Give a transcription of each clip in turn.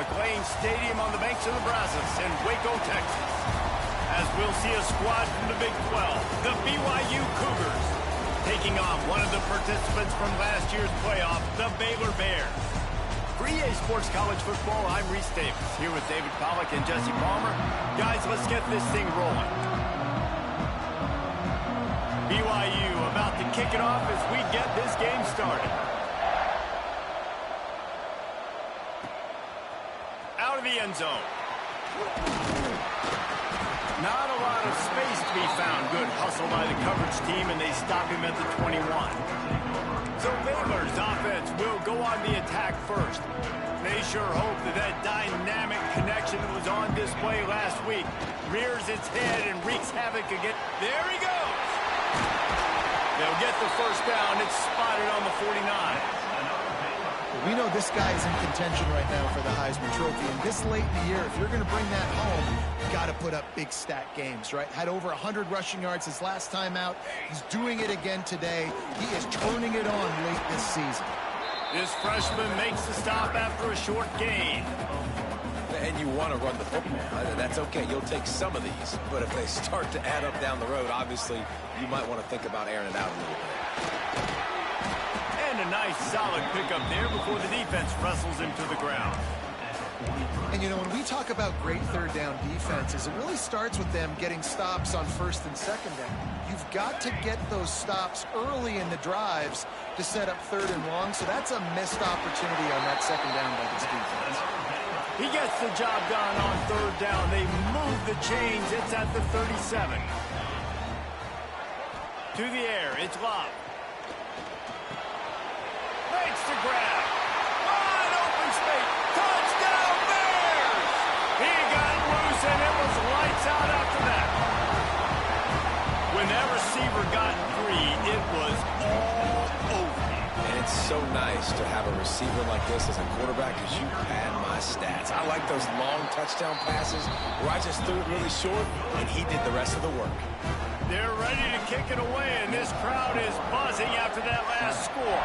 McLean Stadium on the banks of the Brazos in Waco, Texas. As we'll see a squad from the Big 12, the BYU Cougars, taking on one of the participants from last year's playoff, the Baylor Bears. For EA Sports College Football, I'm Reese Davis, here with David Pollack and Jesse Palmer. Guys, let's get this thing rolling. BYU about to kick it off as we get this game started. Out of the end zone. Not a lot of space to be found. Good hustle by the coverage team, and they stop him at the 21. So Baylor's offense will go on the attack first. They sure hope that dynamic connection that was on display last week rears its head and wreaks havoc again. There he goes. They'll get the first down. It's spotted on the 49. We know this guy is in contention right now for the Heisman Trophy, and this late in the year, if you're going to bring that home, you've got to put up big stat games, right? Had over 100 rushing yards his last time out. He's doing it again today. He is turning it on late this season. This freshman makes the stop after a short gain. And you want to run the football. That's okay. You'll take some of these. But if they start to add up down the road, obviously, you might want to think about airing it out a little bit. And a nice solid pickup there before the defense wrestles him to the ground. And, you know, when we talk about great third down defenses, it really starts with them getting stops on first and second down. You've got to get those stops early in the drives to set up third and long, so that's a missed opportunity on that second down by this defense. He gets the job done on third down. They move the chains. It's at the 37. To the air. It's Love. Makes the grab. Wide open space. Touchdown Bears! He got loose and it was lights out after that. When that receiver got free, it was all over. And it's so nice to have a receiver like this as a quarterback because you pad my stats. I like those long touchdown passes where I just threw it really short and he did the rest of the work. They're ready to kick it away, and this crowd is buzzing after that last score.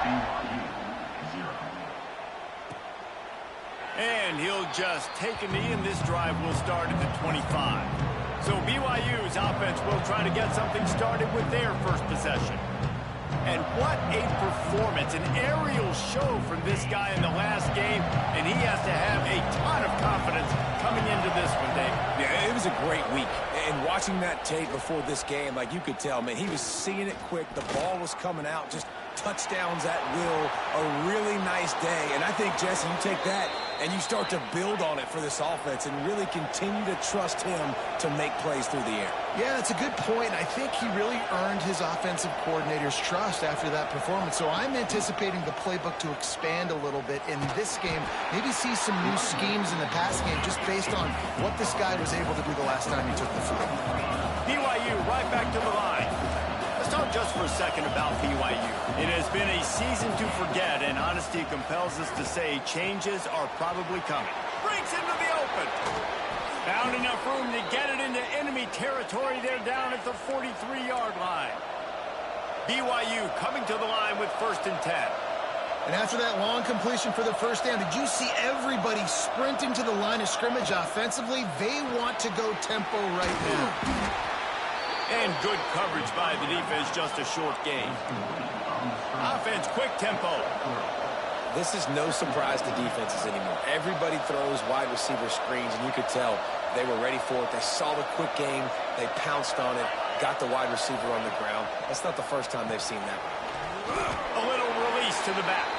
And he'll just take a knee, and this drive will start at the 25. So BYU's offense will try to get something started with their first possession. And what a performance, an aerial show from this guy in the last game, and he has to have a ton of confidence coming into this one, Dave. Yeah, it was a great week. And watching that tape before this game, like you could tell, man, he was seeing it quick. The ball was coming out, just touchdowns at will. A really nice day. And I think, Jesse, you take that and you start to build on it for this offense and really continue to trust him to make plays through the air. Yeah, that's a good point. I think he really earned his offensive coordinator's trust after that performance. So I'm anticipating the playbook to expand a little bit in this game. Maybe see some new schemes in the pass game just based on what this guy was able to do the last time he took the field. BYU right back to the line. Let's talk just for a second about BYU. It has been a season to forget, and honesty compels us to say changes are probably coming. Breaks into the open. Found enough room to get it into enemy territory. They're down at the 43-yard line. BYU coming to the line with first and 10. And after that long completion for the first down, did you see everybody sprinting to the line of scrimmage offensively? They want to go tempo right now. And good coverage by the defense, just a short gain. Offense, quick tempo. This is no surprise to defenses anymore. Everybody throws wide receiver screens, and you could tell they were ready for it. They saw the quick game. They pounced on it, got the wide receiver on the ground. That's not the first time they've seen that. A little release to the back.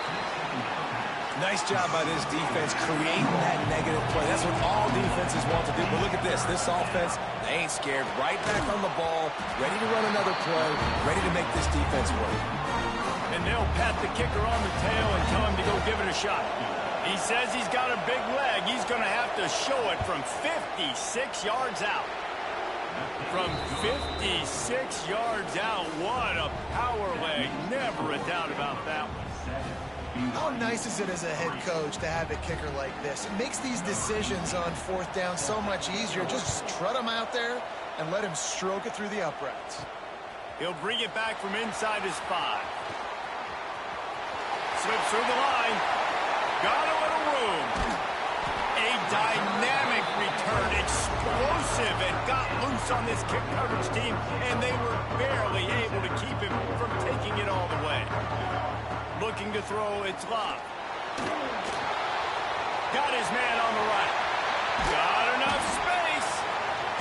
Nice job by this defense creating that negative play. That's what all defenses want to do. But look at this. This offense, they ain't scared. Right back on the ball, ready to run another play, ready to make this defense work. And they'll pat the kicker on the tail and tell him to go give it a shot. He says he's got a big leg. He's going to have to show it from 56 yards out. From 56 yards out, what a power leg. Never a doubt about that one. How nice is it as a head coach to have a kicker like this? It makes these decisions on fourth down so much easier. Just trot him out there and let him stroke it through the uprights. He'll bring it back from inside his 5. Slips through the line. Got a little room. A dynamic return, explosive, and got loose on this kick coverage team, and they were barely able to keep him from taking it all the way. Looking to throw, it's Love. Got his man on the right. Got enough space.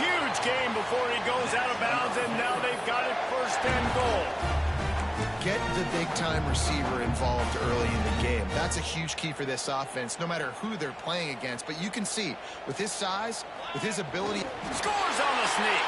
Huge game before he goes out of bounds, and now they've got it first and goal. Get the big-time receiver involved early in the game. That's a huge key for this offense, no matter who they're playing against. But you can see, with his size, with his ability... Scores on the sneak.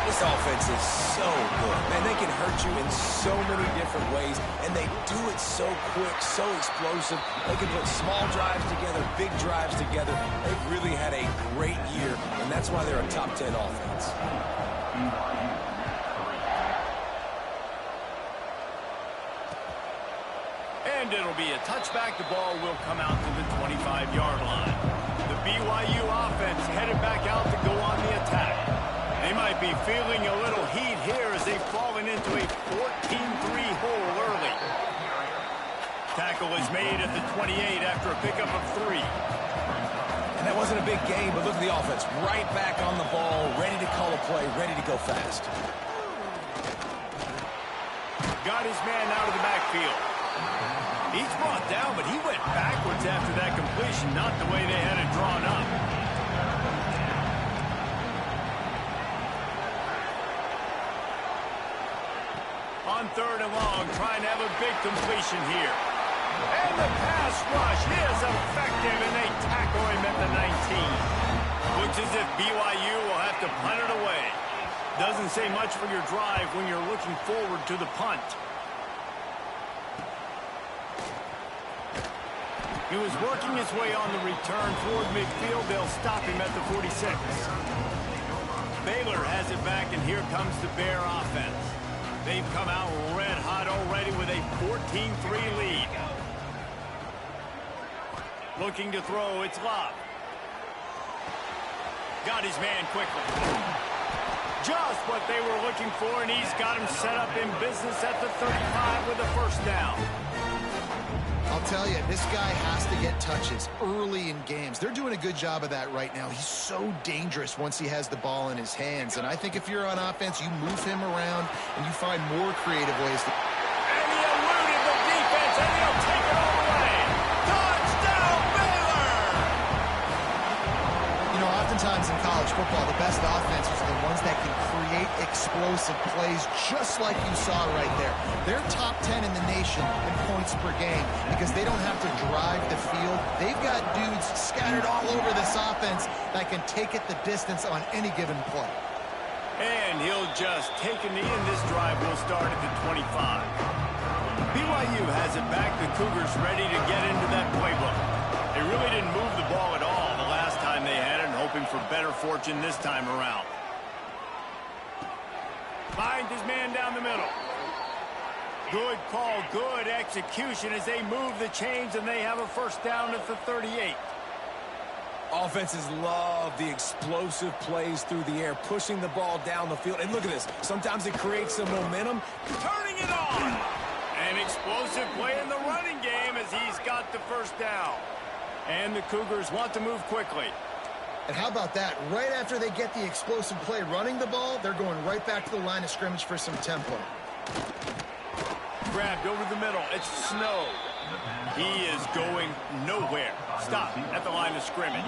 This offense is so good. Man, they can hurt you in so many different ways, and they do it so quick, so explosive. They can put small drives together, big drives together. They've really had a great year, and that's why they're a top 10 offense. And it'll be a touchback. The ball will come out to the 25-yard line. The BYU offense headed back out to go on the attack. They might be feeling a little heat here as they've fallen into a 14-3 hole early. Tackle is made at the 28 after a pickup of 3. And that wasn't a big game, but look at the offense. Right back on the ball, ready to call a play, ready to go fast. Got his man out of the backfield. He's brought down, but he went backwards after that completion, not the way they had it drawn up. On third and long, trying to have a big completion here. And the pass rush is effective, and they tackle him at the 19. Looks as if BYU will have to punt it away. Doesn't say much for your drive when you're looking forward to the punt. He was working his way on the return toward midfield. They'll stop him at the 46. Baylor has it back, and here comes the Bear offense. They've come out red hot already with a 14-3 lead. Looking to throw, it's Love. Got his man quickly. Just what they were looking for, and he's got him set up in business at the 35 with a first down. I'll tell you, this guy has to get touches early in games. They're doing a good job of that right now. He's so dangerous once he has the ball in his hands. And I think if you're on offense, you move him around and you find more creative ways to... And he eluded the defense, and he'll take it all the way. Touchdown, Baylor! You know, oftentimes in college football, the best offenses are the ones that can create explosive plays just like you saw right there. They're top 10 in the nation in points per game because they don't have to drive the field. They've got dudes scattered all over this offense that can take it the distance on any given play. And he'll just take a knee, and this drive will start at the 25. BYU has it back. The Cougars ready to get into that playbook. They really didn't move the ball at all the last time they had it, and hoping for better fortune this time around. Finds his man down the middle. Good call, good execution as they move the chains, and they have a first down at the 38. Offenses love the explosive plays through the air, pushing the ball down the field. And look at this. Sometimes it creates some momentum. Turning it on. An explosive play in the running game as he's got the first down. And the Cougars want to move quickly. And how about that? Right after they get the explosive play running the ball, they're going right back to the line of scrimmage for some tempo. Grabbed over the middle. It's Snow. He is going nowhere. Stop at the line of scrimmage.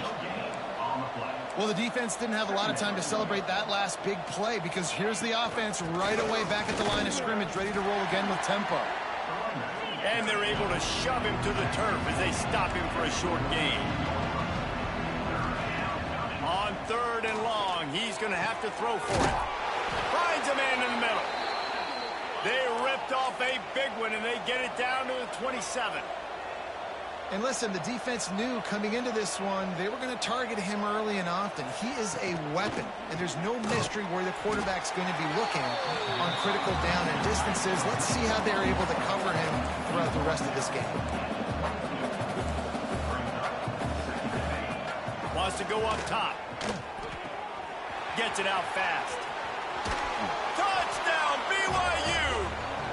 Well, the defense didn't have a lot of time to celebrate that last big play because here's the offense right away back at the line of scrimmage, ready to roll again with tempo. And they're able to shove him to the turf as they stop him for a short gain. On third and long, he's going to have to throw for it. Finds a man in the middle. They ripped off a big one, and they get it down to the 27. And listen, the defense knew coming into this one, they were going to target him early and often. He is a weapon, and there's no mystery where the quarterback's going to be looking on critical down and distances. Let's see how they're able to cover him throughout the rest of this game. Wants to go up top. Gets it out fast. Touchdown, BYU!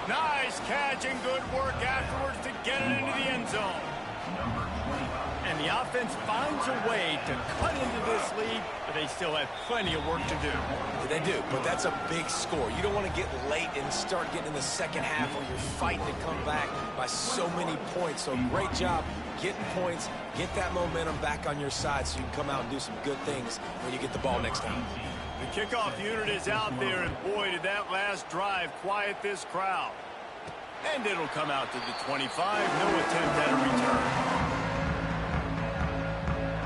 Nice catch and good work afterwards to get it into the end zone. And the offense finds a way to cut into this lead, but they still have plenty of work to do. They do, but that's a big score. You don't want to get late and start getting in the second half where you're fighting to come back by so many points. So great job getting points, get that momentum back on your side so you can come out and do some good things when you get the ball next time. The kickoff unit is out there, and boy, did that last drive quiet this crowd. And it'll come out to the 25, no attempt at a return.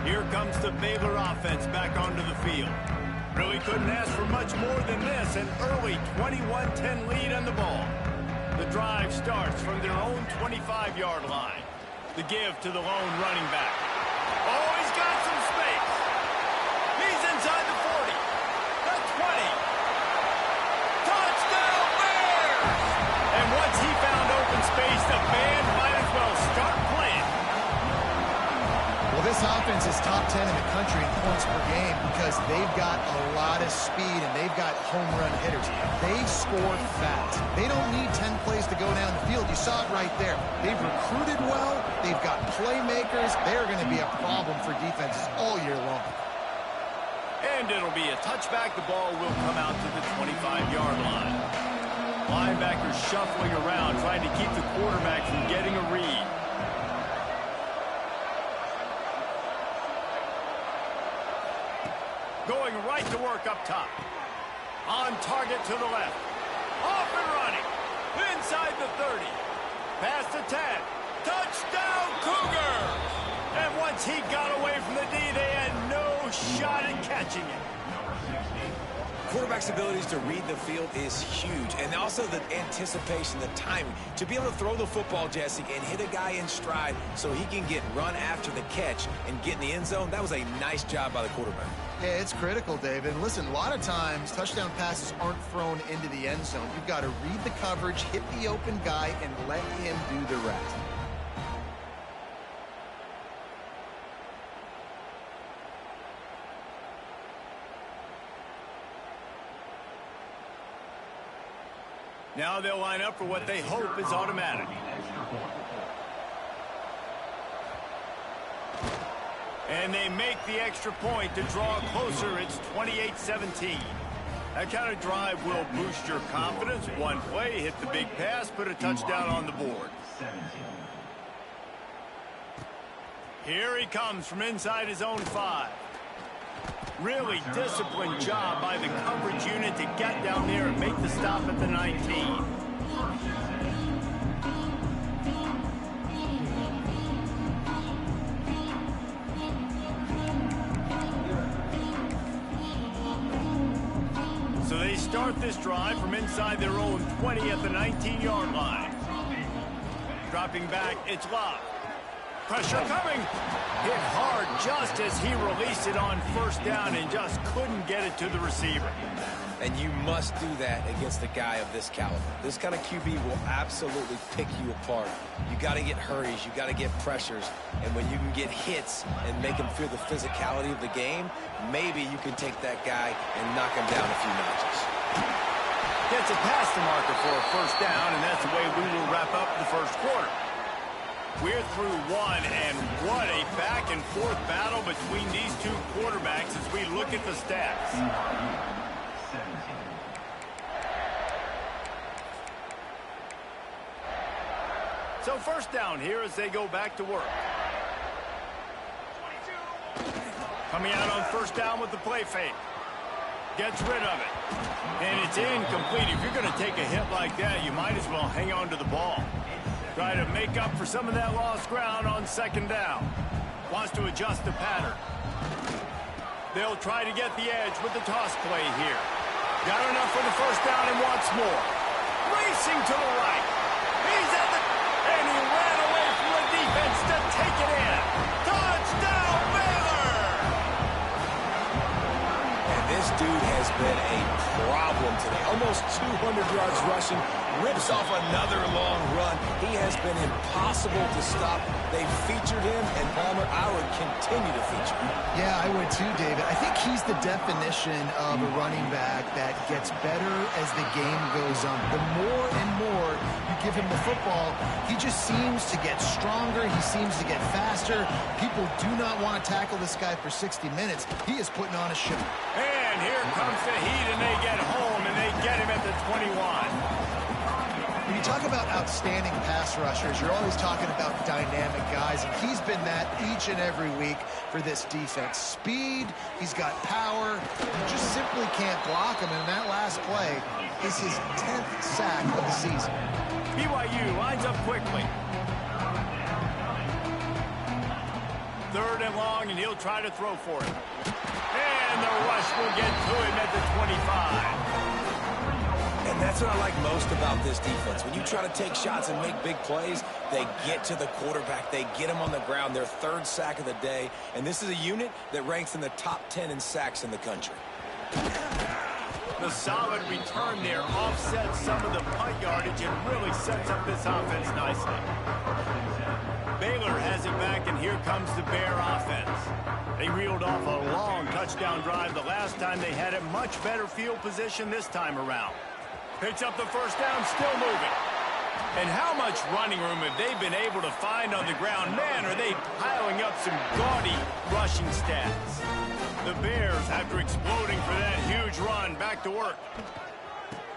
Here comes the Baylor offense back onto the field. Really couldn't ask for much more than this, an early 21-10 lead on the ball. The drive starts from their own 25-yard line. The give to the lone running back. Oh, he's got some space. He's inside the 40, the 20. Touchdown Bears! And once he found open space, the band might as well start playing. Well, this offense is top 10 in the country in points per game because they've got a lot of speed and they've got home run hitters. They score fast. They don't need 10 plays to go down the field. You saw it right there. They've recruited well. They've got playmakers. They're going to be a problem for defenses all year long. And it'll be a touchback. The ball will come out to the 25-yard line. Linebackers shuffling around, trying to keep the quarterback from getting a read. Going right to work up top. On target to the left. Off and running. Inside the 30. Past the 10. Touchdown Cougars! And once he got away from the D, they had no shot at catching it. Quarterback's abilities to read the field is huge, and also the anticipation, the timing. To be able to throw the football, Jesse, and hit a guy in stride so he can get run after the catch and get in the end zone, that was a nice job by the quarterback. Yeah, it's critical, David. And listen, a lot of times touchdown passes aren't thrown into the end zone. You've got to read the coverage, hit the open guy, and let him do the rest. Now they'll line up for what they hope is automatic. And they make the extra point to draw closer. It's 28-17. That kind of drive will boost your confidence. One play, hit the big pass, put a touchdown on the board. Here he comes from inside his own 5. Really disciplined job by the coverage unit to get down there and make the stop at the 19. So they start this drive from inside their own 20 at the 19-yard line. Dropping back, it's Love. Pressure coming. Hit hard just as he released it on first down and just couldn't get it to the receiver. And you must do that against a guy of this caliber. This kind of QB will absolutely pick you apart. You got to get hurries. You got to get pressures. And when you can get hits and make him feel the physicality of the game, maybe you can take that guy and knock him down a few notches. Gets it past the marker for a first down, and that's the way we will wrap up the first quarter. We're through one, and what a back-and-forth battle between these two quarterbacks as we look at the stats. So first down here as they go back to work. Coming out on first down with the play fake. Gets rid of it. And it's incomplete. If you're going to take a hit like that, you might as well hang on to the ball. Try to make up for some of that lost ground on second down. Wants to adjust the pattern. They'll try to get the edge with the toss play here. Got enough for the first down and wants more. Racing to the right. He's at the... And he ran away from the defense to take it in. Touchdown, Baylor! And this dude has been a problem today. Almost 200 yards rushing. Rips off another long run. He has been impossible to stop. They've featured him, and Palmer, I would continue to feature him. Yeah, I would too, David. I think he's the definition of a running back that gets better as the game goes on. The more and more you give him the football, he just seems to get stronger. He seems to get faster. People do not want to tackle this guy for 60 minutes. He is putting on a show. And here comes the heat, and they get home, and they get him at the 21. When you talk about outstanding pass rushers, you're always talking about dynamic guys, and he's been that each and every week for this defense. Speed, he's got power, you just simply can't block him, and that last play is his 10th sack of the season. BYU lines up quickly. 3rd and long, and he'll try to throw for it. And the rush will get to him at the 25. And that's what I like most about this defense. When you try to take shots and make big plays, they get to the quarterback. They get him on the ground, their 3rd sack of the day. And this is a unit that ranks in the top 10 in sacks in the country. The solid return there offsets some of the punt yardage and really sets up this offense nicely. Baylor has it back, and here comes the Bear offense. They reeled off a long touchdown drive the last time. They had a much better field position this time around. Picks up the first down, still moving. And how much running room have they been able to find on the ground? Man, are they piling up some gaudy rushing stats. The Bears, after exploding for that huge run, back to work.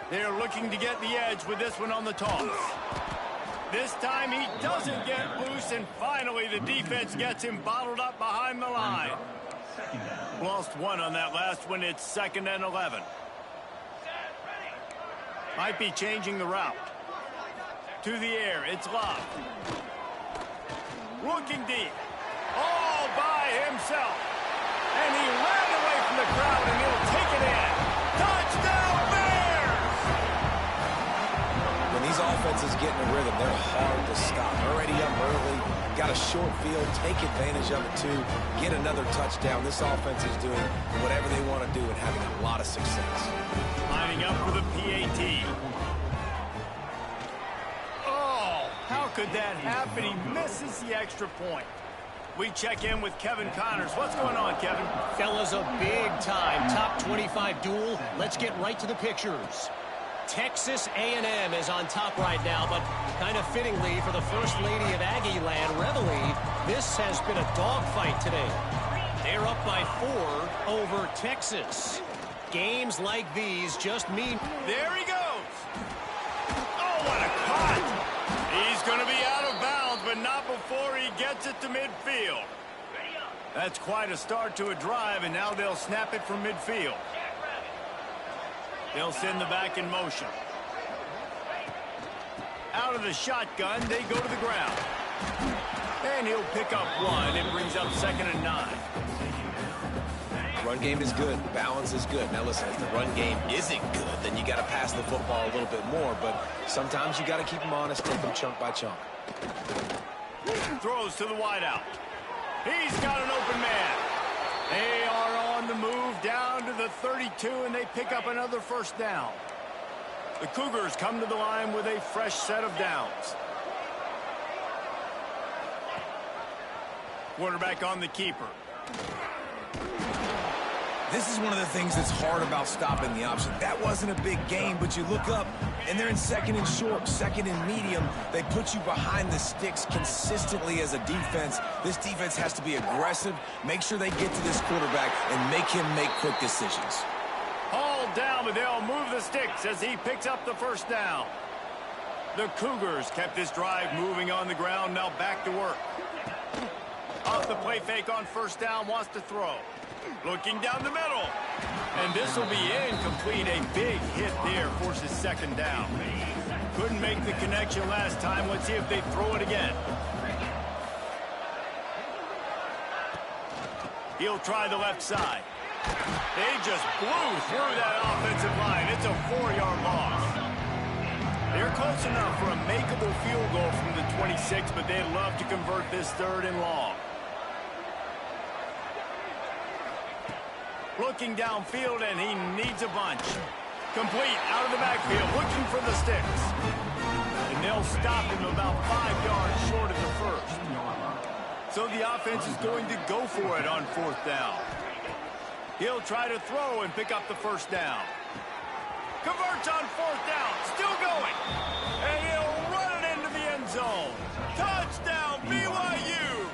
They're looking to get the edge with this one on the toss. This time he doesn't get loose, and finally the defense gets him bottled up behind the line. Lost one on that last one. It's 2nd and 11. Might be changing the route. To the air, it's Love. Looking deep. All by himself. And he ran away from the crowd, and he'll take it in. Touchdown, Bears! When these offenses get in a rhythm, they're hard to stop. Already up early, got a short field, take advantage of it too, get another touchdown. This offense is doing whatever they want to do and having a lot of success. Lining up for the PAT. Oh, how could that happen? He misses the extra point. We check in with Kevin Connors. What's going on, Kevin? Fellas, a big-time top 25 duel. Let's get right to the pictures. Texas A&M is on top right now, but kind of fittingly for the First Lady of Aggie Land, Reveille, this has been a dogfight today. They're up by 4 over Texas. Games like these just mean... There he goes. Oh, what a cut. He's going to be out of bounds, but not before he gets it to midfield. That's quite a start to a drive, and now they'll snap it from midfield. They'll send the back in motion. Out of the shotgun, they go to the ground. And he'll pick up 1. It brings up 2nd and 9. Run game is good. Balance is good. Now listen, if the run game isn't good, then you got to pass the football a little bit more. But sometimes you got to keep them honest, take them chunk by chunk. Throws to the wideout. He's got an open man. They are on the move down to the 32, and they pick up another first down. The Cougars come to the line with a fresh set of downs. Quarterback on the keeper. This is one of the things that's hard about stopping the option. That wasn't a big gain, but you look up, and they're in 2nd and short, 2nd and medium. They put you behind the sticks consistently as a defense. This defense has to be aggressive, make sure they get to this quarterback, and make him make quick decisions. Hauled down, but they'll move the sticks as he picks up the first down. The Cougars kept this drive moving on the ground, now back to work. Off the play fake on first down, wants to throw. Looking down the middle. And this will be incomplete. A big hit there forces 2nd down. Couldn't make the connection last time. Let's see if they throw it again. He'll try the left side. They just blew through that offensive line. It's a 4-yard loss. They're close enough for a makeable field goal from the 26, but they'd love to convert this 3rd and long. Looking downfield, and he needs a bunch. Complete out of the backfield, looking for the sticks. And they'll stop him about 5 yards short of the first. So the offense is going to go for it on 4th down. He'll try to throw and pick up the first down. Converts on 4th down, still going. And he'll run zone. Touchdown, BYU!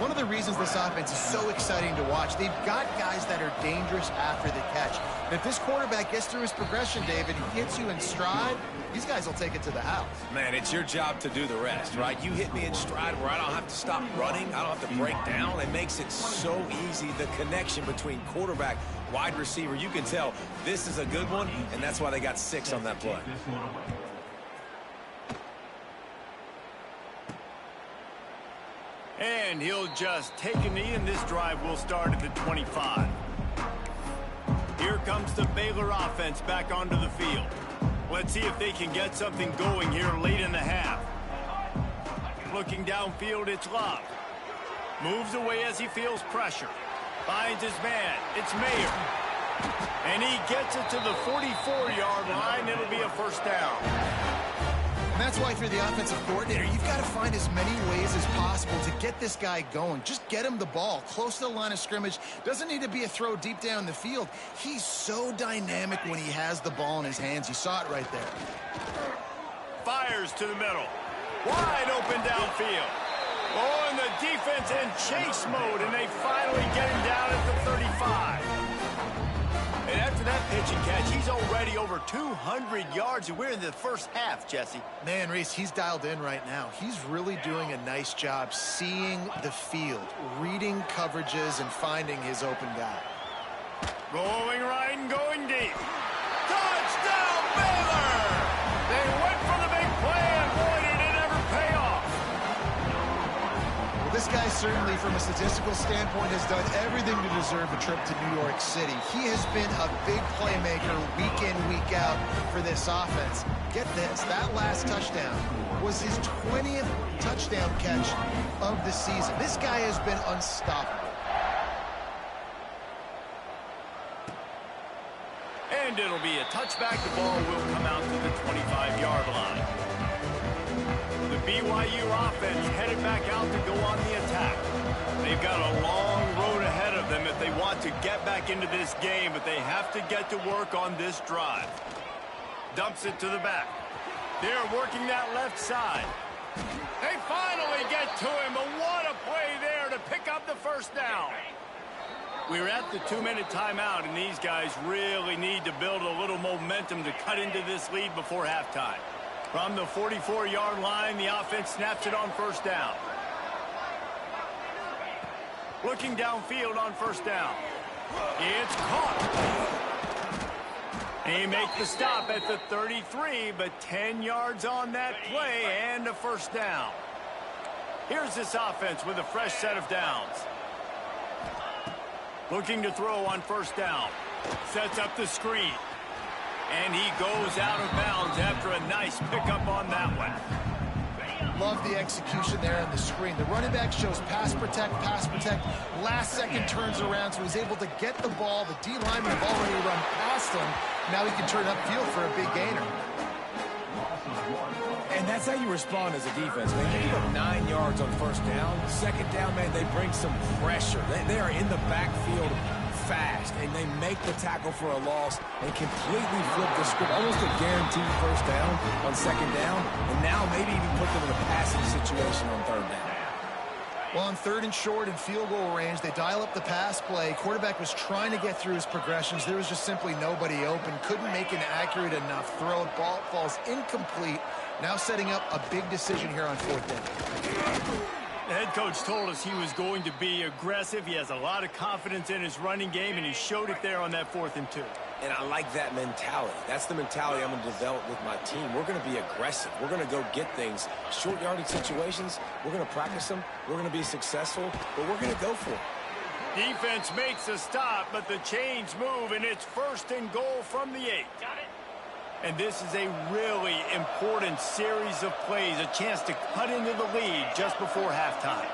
One of the reasons this offense is so exciting to watch, they've got guys that are dangerous after the catch. And if this quarterback gets through his progression, David, he hits you in stride, these guys will take it to the house. Man, it's your job to do the rest, right? You hit me in stride where I don't have to stop running. I don't have to break down. It makes it so easy, the connection between quarterback, wide receiver. You can tell this is a good one, and that's why they got 6 on that play. And he'll just take a knee, and this drive will start at the 25. Here comes the Baylor offense back onto the field. Let's see if they can get something going here late in the half. Looking downfield, it's Love. Moves away as he feels pressure. Finds his man. It's Mayer. And he gets it to the 44-yard line. It'll be a first down. And that's why if you're the offensive coordinator, you've got to find as many ways as possible to get this guy going. Just get him the ball close to the line of scrimmage. Doesn't need to be a throw deep down the field. He's so dynamic when he has the ball in his hands. You saw it right there. Fires to the middle. Wide open downfield. Oh, and the defense in chase mode, and they finally get him down at the 35. And after that pitch and catch, he's already over 200 yards, and we're in the first half, Jesse. Man, Reese, he's dialed in right now. He's really doing a nice job seeing the field, reading coverages, and finding his open guy. Going right and going deep. Touchdown, Baylor! They went for the big play, and boy, did it ever pay off. Well, this guy certainly, from a statistical standpoint, has done everything to deserve a trip to New York City. He has been a big playmaker week in, week out for this offense. Get this, that last touchdown was his 20th touchdown catch of the season. This guy has been unstoppable. And it'll be a touchback. The ball will come out to the 25-yard line. The BYU offense headed back out to go on the attack. They've got a long road ahead of them if they want to get back into this game, but they have to get to work on this drive. Dumps it to the back. They're working that left side. They finally get to him, but what a play there to pick up the first down. We're at the 2-minute timeout, and these guys really need to build a little momentum to cut into this lead before halftime. From the 44-yard line, the offense snaps it on first down. Looking downfield on first down. It's caught. He makes the stop at the 33, but 10 yards on that play and a first down. Here's this offense with a fresh set of downs. Looking to throw on first down. Sets up the screen. And he goes out of bounds after a nice pickup on that one. Love the execution there on the screen. The running back shows pass protect, last second turns around, so he's able to get the ball. The D lineman have already run past him. Now he can turn upfield for a big gainer. And that's how you respond as a defense, man. You give up 9 yards on first down. Second down, man, they bring some pressure. They are in the backfield fast, and they make the tackle for a loss and completely flip the script. Almost a guaranteed first down on second down, and now maybe even put them in a passing situation on third down. Well, on third and short and field goal range, they dial up the pass play. Quarterback was trying to get through his progressions. There was just simply nobody open. Couldn't make an accurate enough throw. Ball falls incomplete. Now setting up a big decision here on fourth down. The head coach told us he was going to be aggressive. He has a lot of confidence in his running game, and he showed it there on that 4th and 2. And I like that mentality. That's the mentality I'm going to develop with my team. We're going to be aggressive. We're going to go get things. Short yardage situations, we're going to practice them. We're going to be successful, but we're going to go for it. Defense makes a stop, but the chains move, and it's 1st and goal from the 8. Got it. And this is a really important series of plays, a chance to cut into the lead just before halftime.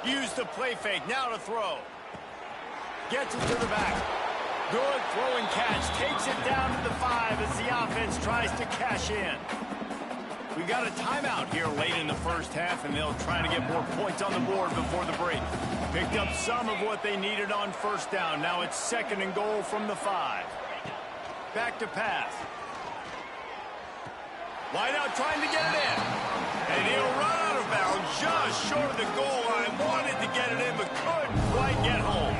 Use the play fake, now to throw. Gets it to the back. Good throw and catch, takes it down to the 5 as the offense tries to cash in. We got a timeout here late in the first half, and they'll try to get more points on the board before the break. Picked up some of what they needed on first down. Now it's 2nd and goal from the 5. Back to pass. Wide out trying to get it in. And he'll run out of bounds just short of the goal line. Wanted to get it in, but couldn't quite get home.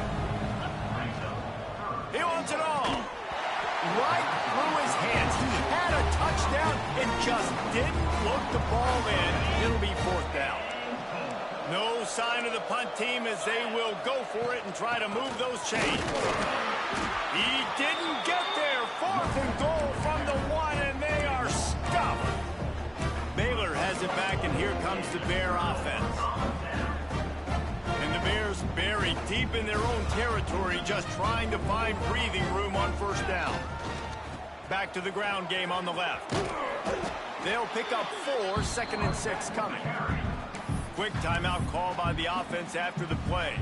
He wants it all. Right through his hands. He had a touchdown and just didn't look the ball in. It'll be 4th down. No sign of the punt team as they will go for it and try to move those chains. He didn't get there. 4th and goal from the 1, and they are stuffed. Baylor has it back, and here comes the Bear offense. And the Bears buried deep in their own territory, just trying to find breathing room on 1st down. Back to the ground game on the left. They'll pick up 4, 2nd and 6 coming. Quick timeout call by the offense after the play.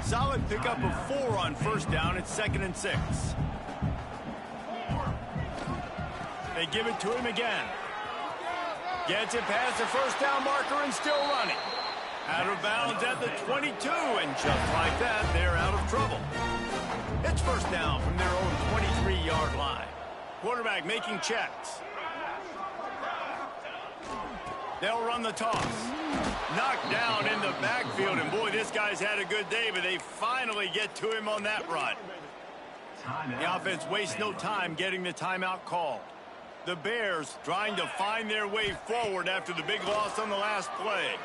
Solid pickup of 4 on 1st down. It's 2nd and 6. They give it to him again. Gets it past the 1st down marker and still running. Out of bounds at the 22, and just like that, they're out of trouble. It's 1st down from their own 23-yard line. Quarterback making checks. They'll run the toss. Knocked down in the backfield, and boy, this guy's had a good day, but they finally get to him on that run. The offense wastes no time getting the timeout called. The Bears trying to find their way forward after the big loss on the last play.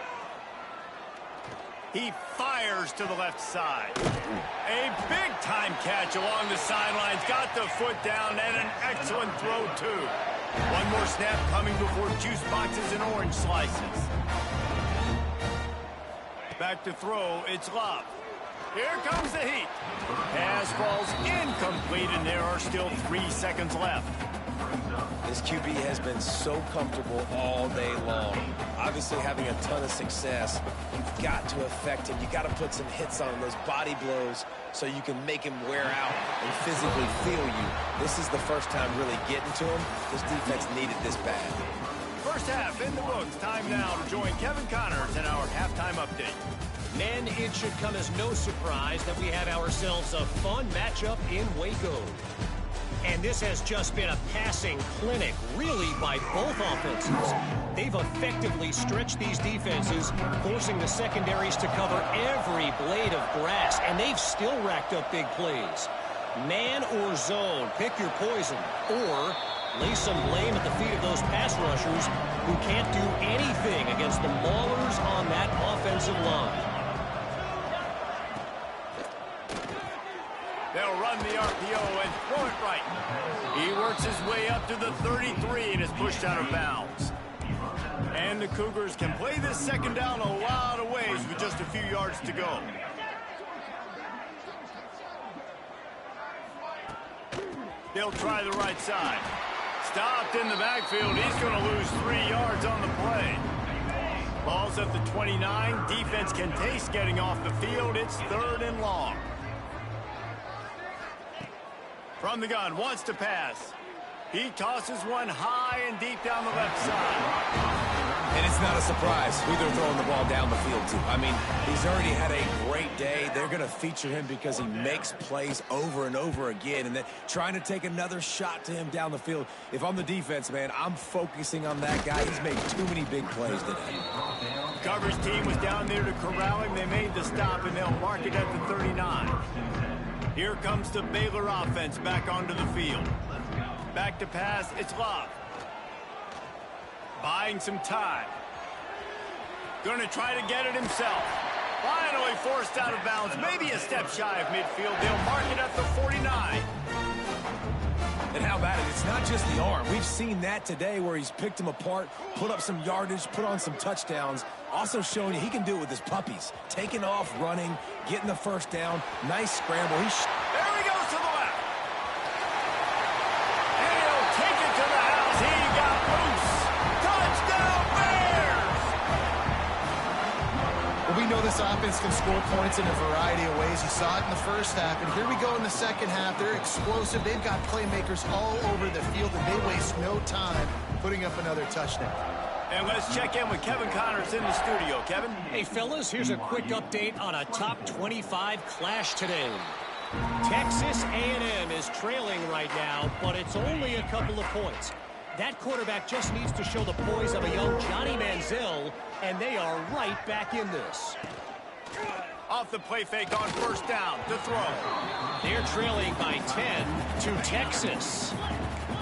He fires to the left side. A big-time catch along the sidelines. Got the foot down, and an excellent throw, too. One more snap coming before juice boxes and orange slices. Back to throw, it's Love. Here comes the heat. Pass falls incomplete, and there are still 3 seconds left. This QB has been so comfortable all day long. Obviously having a ton of success. You've got to affect him. You've got to put some hits on him, those body blows, so you can make him wear out and physically feel you. This is the first time really getting to him. This defense needed this bad. First half in the books. Time now to join Kevin Connors in our halftime update. Men, it should come as no surprise that we have ourselves a fun matchup in Waco. And this has just been a passing clinic, really, by both offenses. They've effectively stretched these defenses, forcing the secondaries to cover every blade of grass, and they've still racked up big plays. Man or zone, pick your poison, or lay some blame at the feet of those pass rushers who can't do anything against the maulers on that offensive line. They'll run the RPO and throw it right. He works his way up to the 33 and is pushed out of bounds. And the Cougars can play this 2nd down a lot of ways with just a few yards to go. They'll try the right side. Stopped in the backfield. He's going to lose 3 yards on the play. Ball's at the 29. Defense can taste getting off the field. It's 3rd and long. From the gun, wants to pass. He tosses one high and deep down the left side. And it's not a surprise who they're throwing the ball down the field to. I mean, he's already had a great day. They're going to feature him because he makes plays over and over again. And then trying to take another shot to him down the field. If I'm the defense, man, I'm focusing on that guy. He's made too many big plays today. Coverage team was down there to corral him. They made the stop, and they'll mark it at the 39. Here comes the Baylor offense back onto the field. Back to pass, it's Love. Buying some time. Going to try to get it himself. Finally forced out of bounds. Maybe a step shy of midfield. They'll mark it at the 49. And how about it? It's not just the arm. We've seen that today where he's picked them apart, put up some yardage, put on some touchdowns. Also showing you he can do it with his puppies. Taking off, running, getting the 1st down. Nice scramble. There he goes to the left. And he'll take it to the house. He got loose. Touchdown, Bears! Well, we know this offense can score points in a variety of ways. You saw it in the 1st half, and here we go in the 2nd half. They're explosive. They've got playmakers all over the field, and they waste no time putting up another touchdown. And let's check in with Kevin Connors in the studio. Kevin? Hey, fellas, here's a quick update on a top 25 clash today. Texas A&M is trailing right now, but it's only a couple of points. That quarterback just needs to show the poise of a young Johnny Manziel, and they are right back in this. Off the play fake on first down to throw. They're trailing by 10 to Texas.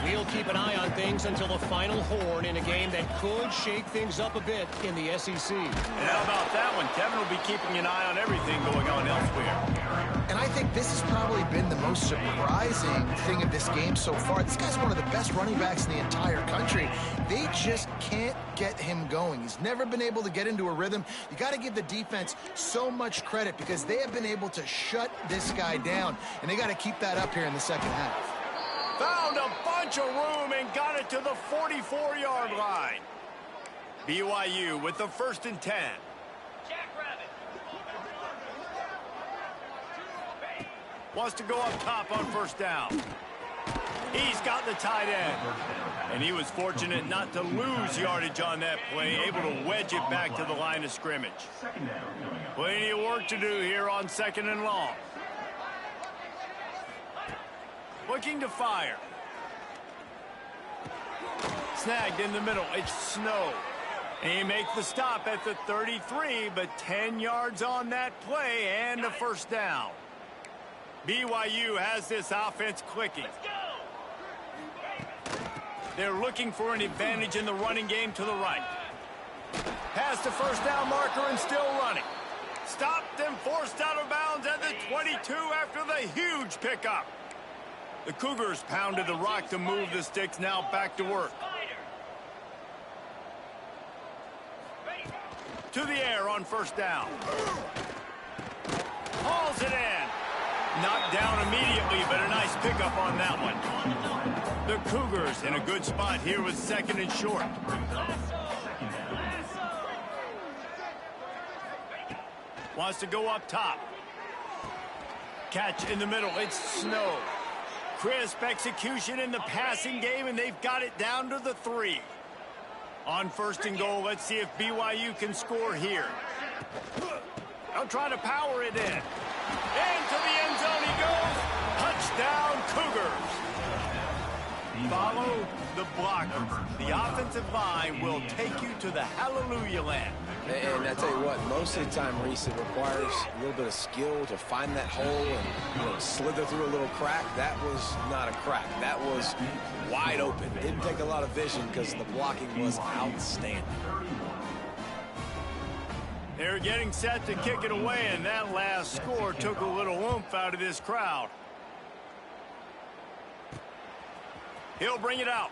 We'll keep an eye on things until the final horn in a game that could shake things up a bit in the SEC. And how about that one? Kevin will be keeping an eye on everything going on elsewhere. And I think this has probably been the most surprising thing of this game so far. This guy's one of the best running backs in the entire country. They just can't get him going. He's never been able to get into a rhythm. You got to give the defense so much credit because they have been able to shut this guy down. And they got to keep that up here in the second half. Found a bunch of room and got it to the 44-yard line. BYU with the 1st and 10. Wants to go up top on first down. He's got the tight end. And he was fortunate not to lose yardage on that play, able to wedge it back to the line of scrimmage. Plenty of work to do here on 2nd and long. Looking to fire. Snagged in the middle. It's Snow. And he makes the stop at the 33, but 10 yards on that play and a first down. BYU has this offense clicking. They're looking for an advantage in the running game to the right. Past the first down marker and still running. Stopped and forced out of bounds at the 22 after the huge pickup. The Cougars pounded the rock to move the sticks, now back to work. To the air on first down. Hauls it in. Knocked down immediately, but a nice pickup on that one. The Cougars in a good spot here with 2nd and short. Wants to go up top. Catch in the middle. It's Snow. Crisp execution in the passing game, and they've got it down to the 3. On 1st and goal, let's see if BYU can score here. They'll try to power it in. Into the end zone he goes. Touchdown, Cougars. Follow the blocker. The offensive line will take you to the hallelujah land. And I tell you what, most of the time, Reese, it requires a little bit of skill to find that hole and slither through a little crack. That was not a crack. That was wide open. Didn't take a lot of vision because the blocking was outstanding. They're getting set to kick it away, and that last score took a little oomph out of this crowd. He'll bring it out.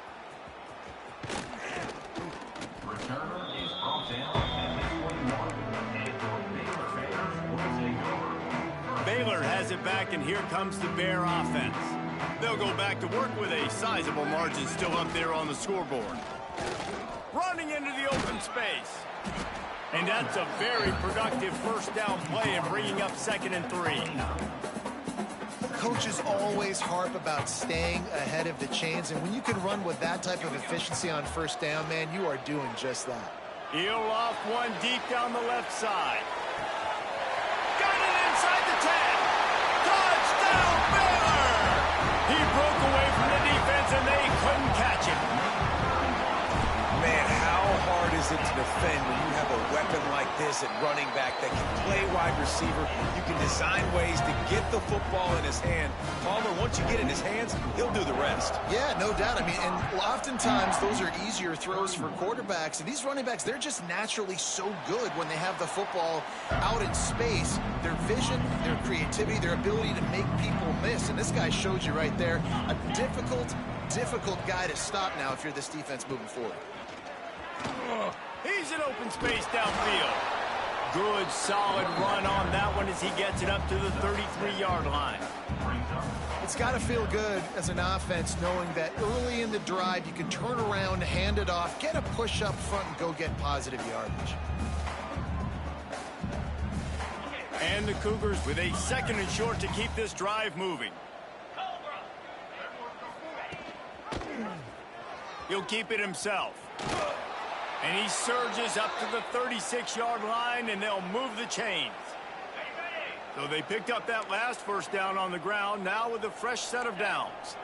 Returner is brought down. Baylor has it back, and here comes the Bear offense. They'll go back to work with a sizable margin still up there on the scoreboard. Running into the open space. And that's a very productive first down play and bringing up 2nd and 3. Coaches always harp about staying ahead of the chains, and when you can run with that type of efficiency on first down, man, you are doing just that. He'll off one deep down the left side. Got it inside the 10. Touchdown, Baylor! He broke away from the defense, and they couldn't catch him. Man, how hard is it to defend when you have a weapon like this at running back that can play wide receiver? You can design ways to get the football in his hand. Palmer, once you get in his hands, he'll do the rest. Yeah, no doubt. I mean, and oftentimes those are easier throws for quarterbacks. And these running backs, they're just naturally so good when they have the football out in space. Their vision, their creativity, their ability to make people miss. And this guy showed you right there, a difficult guy to stop now if you're this defense moving forward. He's in open space downfield. Good, solid run on that one as he gets it up to the 33-yard line. It's got to feel good as an offense knowing that early in the drive you can turn around, hand it off, get a push up front, and go get positive yardage. And the Cougars with a 2nd and short to keep this drive moving. He'll keep it himself. And he surges up to the 36-yard line, and they'll move the chains. So they picked up that last first down on the ground, now with a fresh set of downs.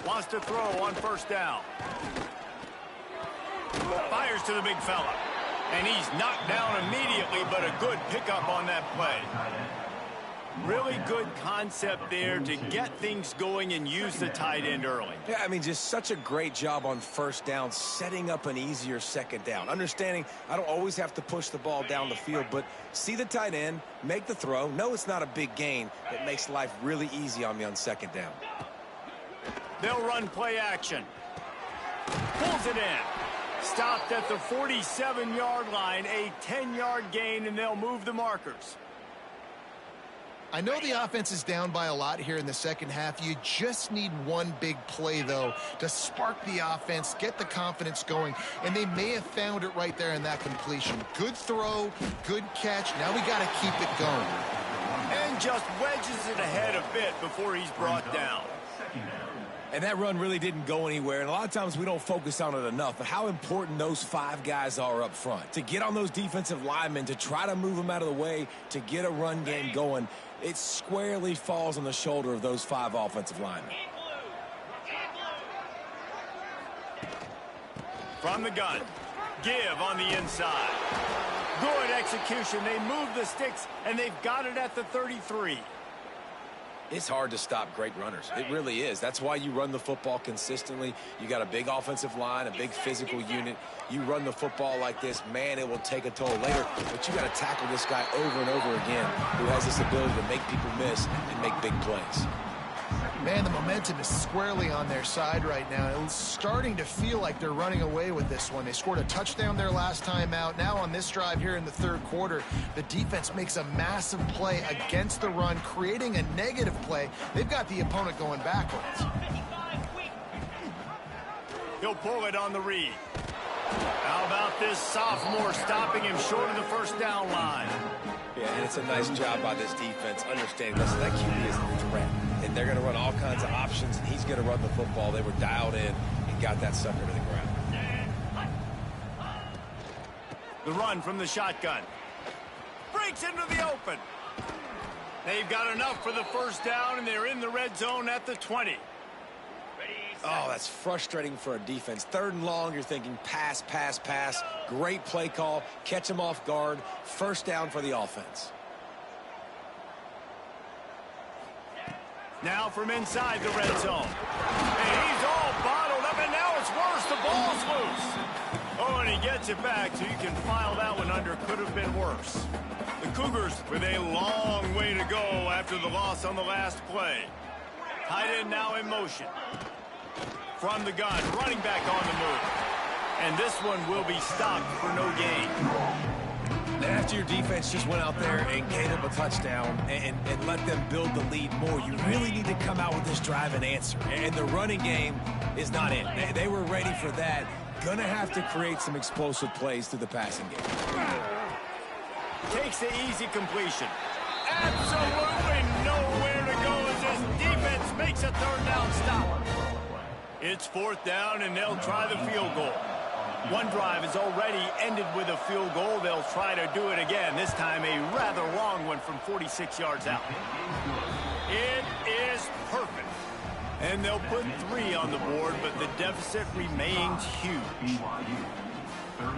Wants to throw on first down. Fires to the big fella. And he's knocked down immediately, but a good pickup on that play. Really good concept there to get things going and use the tight end early. Yeah, I mean, just such a great job on first down, setting up an easier second down. Understanding I don't always have to push the ball down the field, but see the tight end, make the throw. No, it's not a big gain. It makes life really easy on me on second down. They'll run play action. Pulls it in. Stopped at the 47-yard line, a 10-yard gain, and they'll move the markers. I know the offense is down by a lot here in the second half. You just need one big play, though, to spark the offense, get the confidence going, and they may have found it right there in that completion. Good throw, good catch. Now we got to keep it going. And just wedges it ahead a bit before he's brought down. And that run really didn't go anywhere, and a lot of times we don't focus on it enough, but how important those 5 guys are up front. To get on those defensive linemen, to try to move them out of the way, to get a run game going, it squarely falls on the shoulder of those 5 offensive linemen. From the gun, give on the inside. Good execution. They move the sticks, and they've got it at the 33. It's hard to stop great runners. It really is. That's why you run the football consistently. You got a big offensive line, a big physical unit. You run the football like this, man, it will take a toll later. But you got to tackle this guy over and over again who has this ability to make people miss and make big plays. Man, the momentum is squarely on their side right now. It's starting to feel like they're running away with this one. They scored a touchdown their last time out. Now on this drive here in the third quarter, the defense makes a massive play against the run, creating a negative play. They've got the opponent going backwards. He'll pull it on the read. How about this sophomore stopping him short of the first down line? Yeah, and it's a nice job by this defense understanding, listen, that QB is a threat. And they're going to run all kinds of options, and he's going to run the football. They were dialed in and got that sucker to the ground. The run from the shotgun. Breaks into the open. They've got enough for the first down, and they're in the red zone at the 20. Oh, that's frustrating for a defense. 3rd and long, you're thinking pass, pass, pass. Great play call. Catch them off guard. First down for the offense. Now from inside the red zone. And he's all bottled up, and now it's worse. The ball's loose. Oh, and he gets it back, so you can file that one under. Could have been worse. The Cougars with a long way to go after the loss on the last play. Tight end now in motion. From the gun, running back on the move. And this one will be stopped for no gain. And after your defense just went out there and gave up a touchdown and let them build the lead more, you really need to come out with this drive and answer. And the running game is not in. They were ready for that. Gonna have to create some explosive plays through the passing game. Takes the easy completion. Absolutely nowhere to go as this defense makes a 3rd down stop. It's 4th down, and they'll try the field goal. One drive has already ended with a field goal. They'll try to do it again, this time a rather long one from 46 yards out. It is perfect. And they'll put 3 on the board, but the deficit remains huge.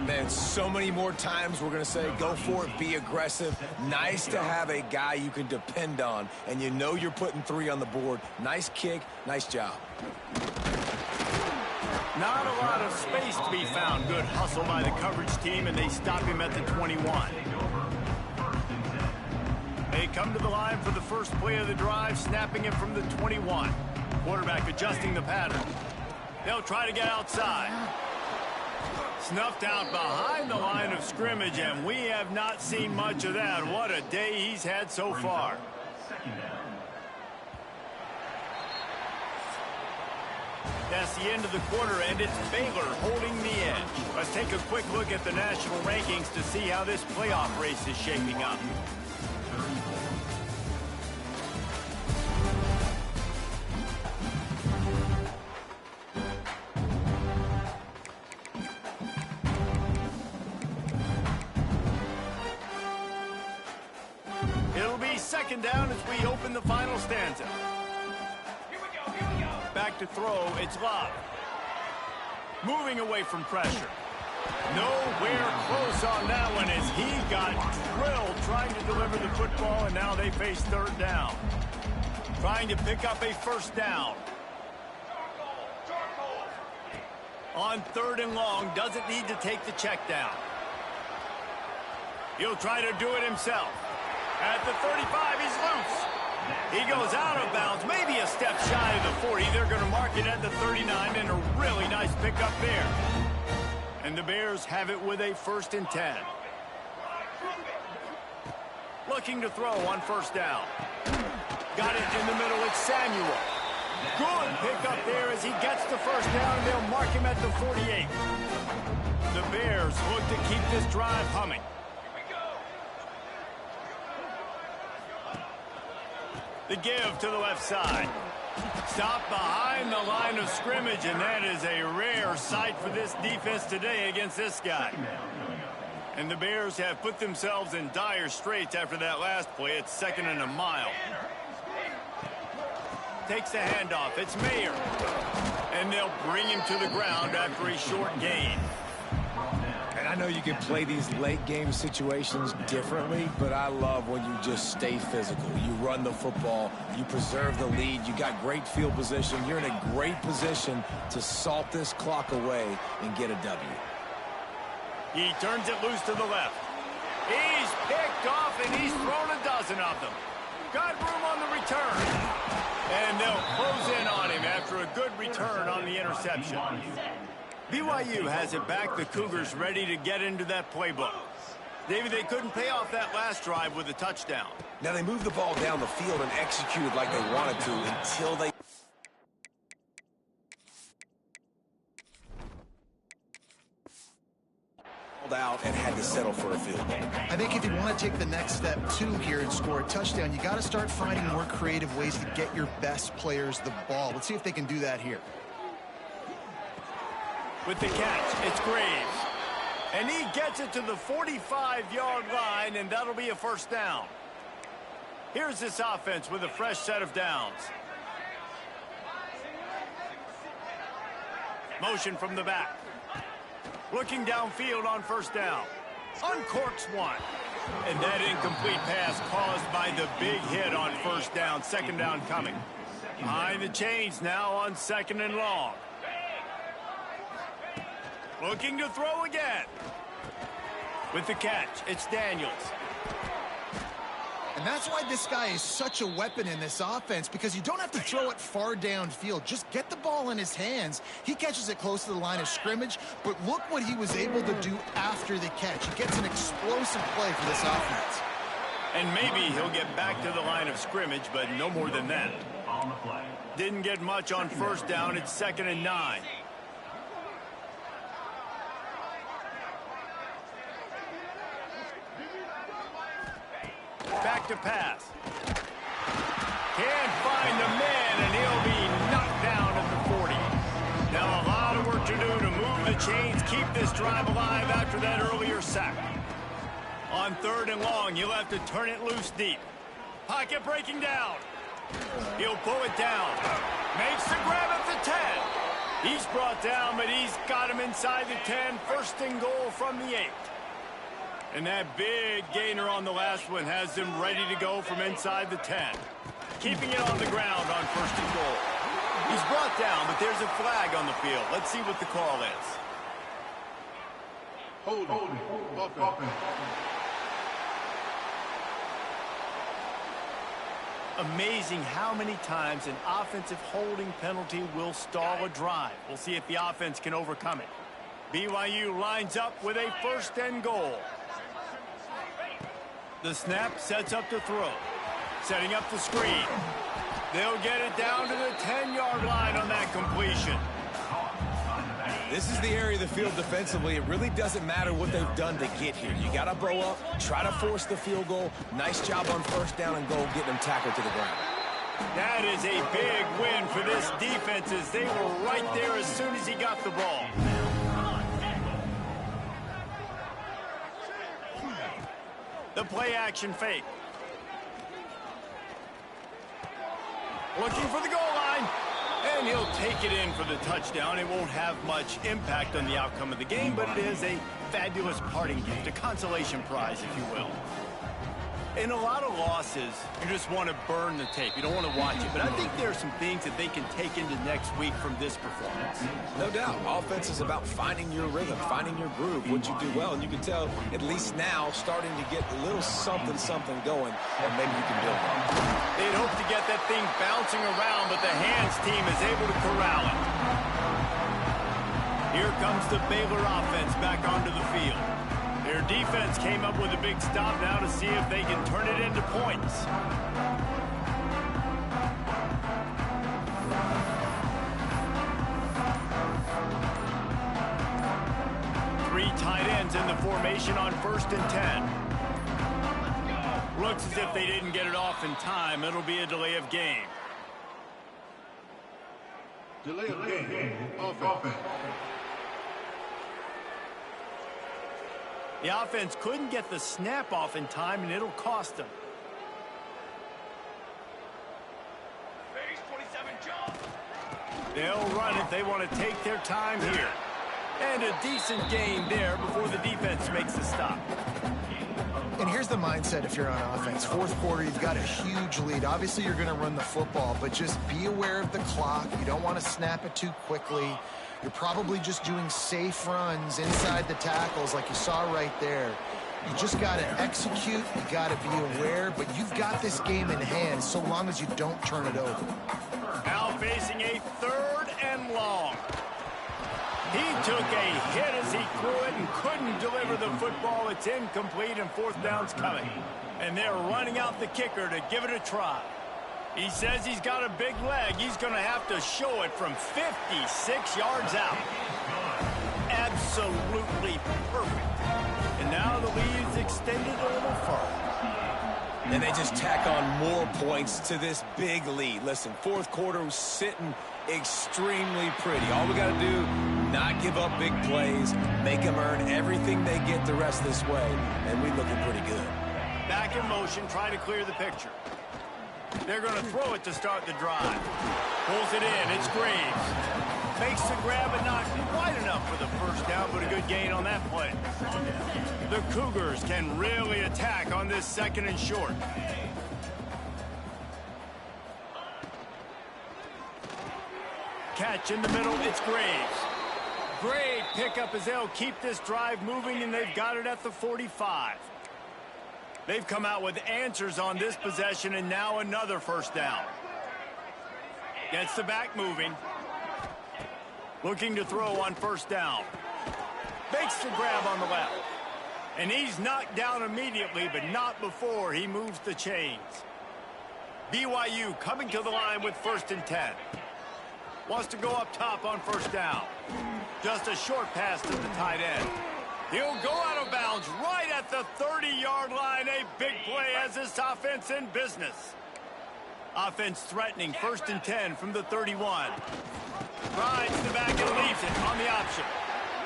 Man, so many more times we're going to say, go for it, be aggressive. Nice to have a guy you can depend on, and you know you're putting 3 on the board. Nice kick, nice job. Not a lot of space to be found. Good hustle by the coverage team, and they stop him at the 21. They come to the line for the first play of the drive, snapping it from the 21. Quarterback adjusting the pattern. They'll try to get outside. Snuffed out behind the line of scrimmage, and we have not seen much of that. What a day he's had so far. That's the end of the quarter, and it's Baylor holding the edge. Let's take a quick look at the national rankings to see how this playoff race is shaping up. It'll be 2nd down as we open the final stanza. Back to throw. It's Love. Moving away from pressure. Nowhere close on that one as he got drilled trying to deliver the football, and now they face third down. Trying to pick up a first down. On third and long, doesn't need to take the check down. He'll try to do it himself. At the 35, he's loose. He goes out of bounds, maybe a step shy of the 40. They're going to mark it at the 39, and a really nice pickup there. And the Bears have it with a 1st and 10. Looking to throw on first down. Got it in the middle. It's Samuel. Good pickup there as he gets the first down, and they'll mark him at the 48. The Bears look to keep this drive humming. The give to the left side. Stop behind the line of scrimmage, and that is a rare sight for this defense today against this guy. And the Bears have put themselves in dire straits after that last play. It's 2nd and a mile. Takes the handoff. It's Mayer. And they'll bring him to the ground after a short gain. And I know you can play these late game situations differently, but I love when you just stay physical. You run the football, you preserve the lead, you got great field position. You're in a great position to salt this clock away and get a W. He turns it loose to the left. He's picked off, and he's thrown a dozen of them. Got room on the return. And they'll close in on him after a good return on the interception. BYU has it back. The Cougars ready to get into that playbook. David, they couldn't pay off that last drive with a touchdown. Now they moved the ball down the field and executed like they wanted to until they out and had to settle for a field goal. I think if you want to take the next step, too, here and score a touchdown, you got to start finding more creative ways to get your best players the ball. Let's see if they can do that here. With the catch, it's Graves. And he gets it to the 45-yard line, and that'll be a first down. Here's this offense with a fresh set of downs. Motion from the back. Looking downfield on first down. Uncorks one. And that incomplete pass caused by the big hit on first down. 2nd down coming. Behind the chains now on 2nd and long. Looking to throw again. With the catch, it's Daniels. And that's why this guy is such a weapon in this offense, because you don't have to throw it far downfield. Just get the ball in his hands. He catches it close to the line of scrimmage, but look what he was able to do after the catch. He gets an explosive play for this offense. And maybe he'll get back to the line of scrimmage, but no more than that. Didn't get much on first down. It's 2nd and 9. Back to pass. Can't find the man, and he'll be knocked down at the 40. Now a lot of work to do to move the chains, keep this drive alive after that earlier sack. On 3rd and long, he'll have to turn it loose deep. Pocket breaking down. He'll pull it down. Makes the grab at the 10. He's brought down, but he's got him inside the 10. 1st and goal from the 8. And that big gainer on the last one has them ready to go from inside the 10. Keeping it on the ground on 1st and goal. He's brought down, but there's a flag on the field. Let's see what the call is. Holding. Amazing how many times an offensive holding penalty will stall a drive. We'll see if the offense can overcome it. BYU lines up with a 1st and goal. The snap sets up to throw. Setting up the screen. They'll get it down to the 10-yard line on that completion. This is the area of the field defensively. It really doesn't matter what they've done to get here. You got to bow up, try to force the field goal. Nice job on first down and goal, getting them tackled to the ground. That is a big win for this defense as they were right there as soon as he got the ball. The play action fake. Looking for the goal line. And And he'll take it in for the touchdown. It won't have much impact on the outcome of the game, but it is a fabulous parting gift, a consolation prize, if you will. In a lot of losses, you just want to burn the tape. You don't want to watch it. But I think there are some things that they can take into next week from this performance. No doubt. Offense is about finding your rhythm, finding your groove, what you do well. And you can tell, at least now, starting to get a little something going that maybe you can build on. They'd hope to get that thing bouncing around, but the hands team is able to corral it. Here comes the Baylor offense back onto the field. Their defense came up with a big stop now to see if they can turn it into points. Three tight ends in the formation on 1st and 10. Looks as if they didn't get it off in time. It'll be a delay of game. Delay of game. Offense. The offense couldn't get the snap off in time, and it'll cost them. They'll run it. They want to take their time here. And a decent gain there before the defense makes the stop. And here's the mindset if you're on offense. Fourth quarter, you've got a huge lead. Obviously, you're going to run the football, but just be aware of the clock. You don't want to snap it too quickly. You're probably just doing safe runs inside the tackles like you saw right there. You just got to execute. You got to be aware, but you've got this game in hand so long as you don't turn it over. Now facing a 3rd and long. He took a hit as he threw it and couldn't deliver the football. It's incomplete and 4th down's coming. And they're running out the kicker to give it a try. He says he's got a big leg. He's going to have to show it from 56 yards out. Absolutely perfect. And now the lead's extended a little further. And they just tack on more points to this big lead. Listen, 4th quarter was sitting extremely pretty. All we got to do, not give up big plays, make them earn everything they get the rest of this way, and we're looking pretty good. Back in motion, trying to clear the picture. They're going to throw it to start the drive. Pulls it in. It's Graves. Makes the grab, but not quite enough for the 1st down, but a good gain on that play. The Cougars can really attack on this 2nd and short. Catch in the middle. It's Graves. Great pickup as they'll keep this drive moving, and they've got it at the 45. They've come out with answers on this possession, and now another 1st down. Gets the back moving. Looking to throw on 1st down. Makes the grab on the left. And he's knocked down immediately, but not before he moves the chains. BYU coming to the line with 1st and 10. Wants to go up top on 1st down. Just a short pass to the tight end. He'll go out of bounds right at the 30-yard line. A big play as this offense in business. Offense threatening 1st and 10 from the 31. Rides the back and leaves it on the option.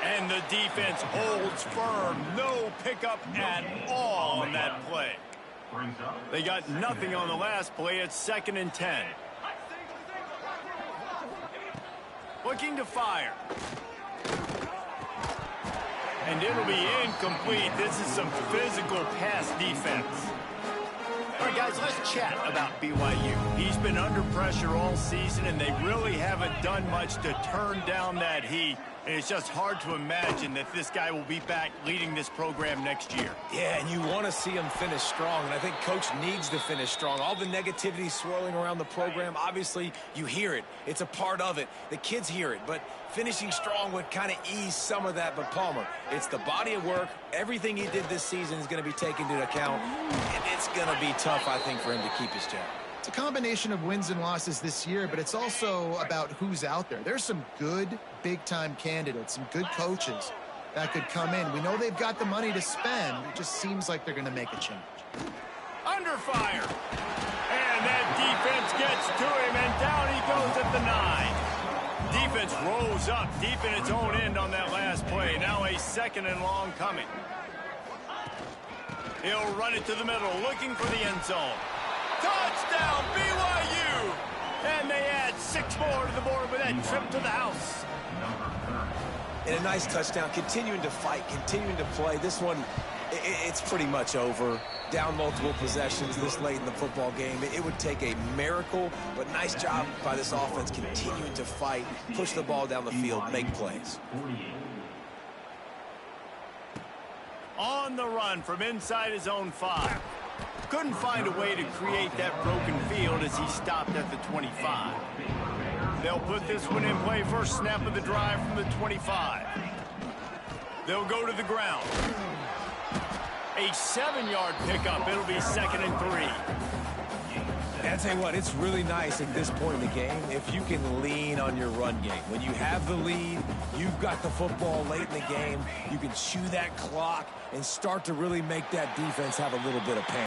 And the defense holds firm. No pickup at all on that play. They got nothing on the last play. It's 2nd and 10. Looking to fire. And it'll be incomplete. This is some physical pass defense. All right, guys, let's chat about BYU. He's been under pressure all season, and they really haven't done much to turn down that heat. And it's just hard to imagine that this guy will be back leading this program next year. Yeah, and you want to see him finish strong, and I think Coach needs to finish strong. All the negativity swirling around the program, obviously, you hear it. It's a part of it. The kids hear it, but finishing strong would kind of ease some of that. But, Palmer, it's the body of work. Everything he did this season is going to be taken into account, and it's going to be tough, I think, for him to keep his job. It's a combination of wins and losses this year, but it's also about who's out there. There's some good big-time candidates, some good coaches that could come in. We know they've got the money to spend. It just seems like they're going to make a change. Under fire. And that defense gets to him, and down he goes at the 9. Defense rose up deep in its own end on that last play. Now a 2nd and long coming. He'll run it to the middle, looking for the end zone. Touchdown, BYU! And they add 6 more to the board with that trip to the house. And a nice touchdown, continuing to fight, continuing to play. This one, it's pretty much over. Down multiple possessions this late in the football game. It would take a miracle, but nice job by this offense continuing to fight, push the ball down the field, make plays. On the run from inside his own 5. Couldn't find a way to create that broken field as he stopped at the 25. They'll put this one in play first snap of the drive from the 25. They'll go to the ground. A 7-yard pickup. It'll be 2nd and 3. And I tell you what, it's really nice at this point in the game if you can lean on your run game. When you have the lead, you've got the football late in the game, you can chew that clock and start to really make that defense have a little bit of pain.